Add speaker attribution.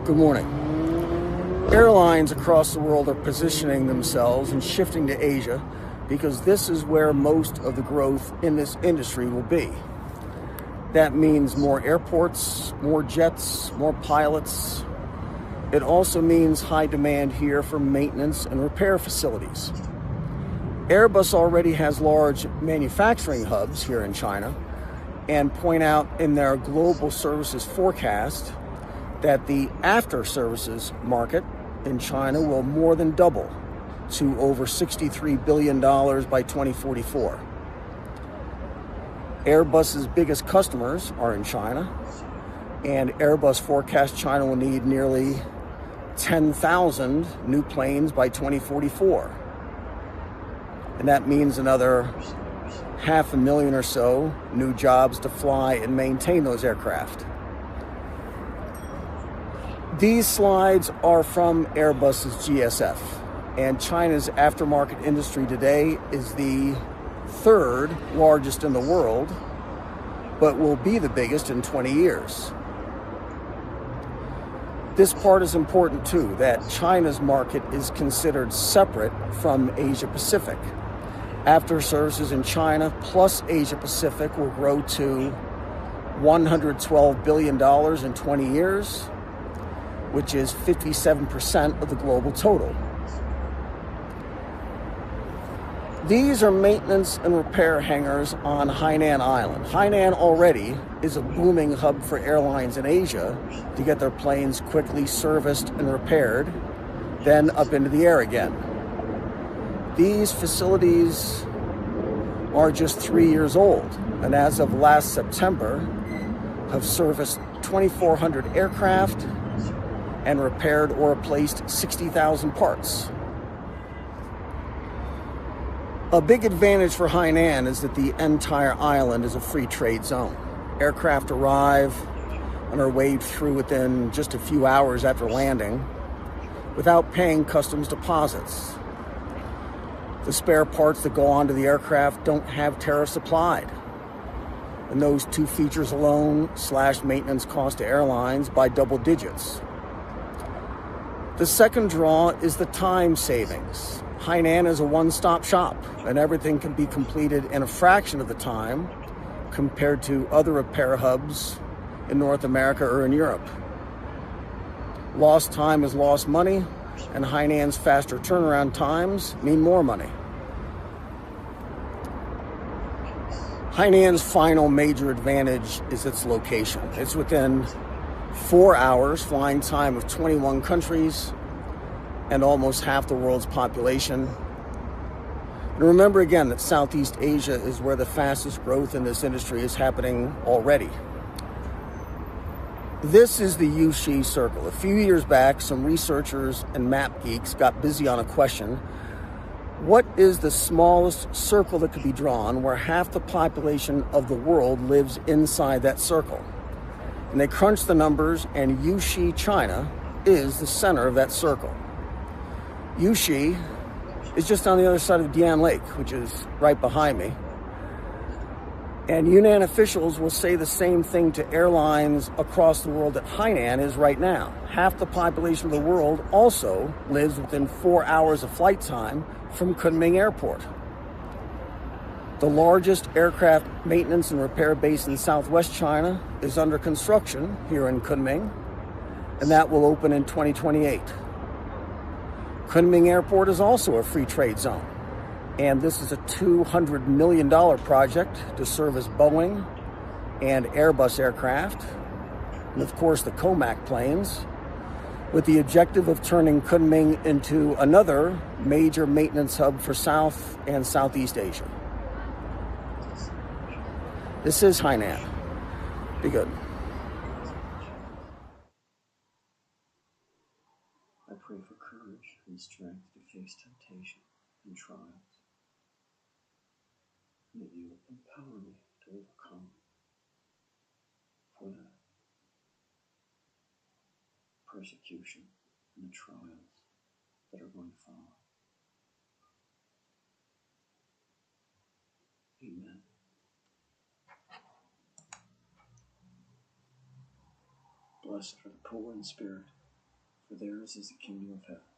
Speaker 1: Good morning. Airlines across the world are positioning themselves and shifting to Asia because this is where most of the growth in this industry will be. That means more airports, more jets, more pilots. It also means high demand here for maintenance and repair facilities. Airbus already has large manufacturing hubs here in China and point out in their global services forecast that the after-services market in China will more than double to over $63 billion by 2044. Airbus's biggest customers are in China, and Airbus forecasts China will need nearly 10,000 new planes by 2044. And that means another 500,000 or so new jobs to fly and maintain those aircraft. These slides are from Airbus's GSF, and China's aftermarket industry today is the third largest in the world, but will be the biggest in 20 years. This part is important too, that China's market is considered separate from Asia Pacific. After services in China plus Asia Pacific will grow to $112 billion in 20 years, which is 57% of the global total. These are maintenance and repair hangars on Hainan Island. Hainan already is a booming hub for airlines in Asia to get their planes quickly serviced and repaired, then up into the air again. These facilities are just 3 years old, and as of last September, have serviced 2,400 aircraft and repaired or replaced 60,000 parts. A big advantage for Hainan is that the entire island is a free trade zone. Aircraft arrive and are waved through within just a few hours after landing without paying customs deposits. The spare parts that go onto the aircraft don't have tariffs applied. And those two features alone slash maintenance cost to airlines by double digits. The second draw is the time savings. Hainan is a one-stop shop, and everything can be completed in a fraction of the time compared to other repair hubs in North America or in Europe. Lost time is lost money, and Hainan's faster turnaround times mean more money. Hainan's final major advantage is its location. It's within 4 hours flying time of 21 countries and almost half the world's population. And remember again that Southeast Asia is where the fastest growth in this industry is happening already. This is the Yushi Circle. A few years back, some researchers and map geeks got busy on a question: what is the smallest circle that could be drawn where half the population of the world lives inside that circle? And they crunched the numbers, and Yushi, China, is the center of that circle. Yushi is just on the other side of Dian Lake, which is right behind me. And Yunnan officials will say the same thing to airlines across the world that Hainan is right now. Half the population of the world also lives within 4 hours of flight time from Kunming Airport. The largest aircraft maintenance and repair base in southwest China is under construction here in Kunming, and that will open in 2028. Kunming Airport is also a free trade zone, and this is a $200 million project to service Boeing and Airbus aircraft, and of course the Comac planes, with the objective of turning Kunming into another major maintenance hub for South and Southeast Asia. This is Hainan. Be good.
Speaker 2: I pray for courage and strength to face temptation and trials. May you empower me to overcome for the persecution and the trials that are going to follow. Amen. Blessed are the poor in spirit, for theirs is the kingdom of heaven.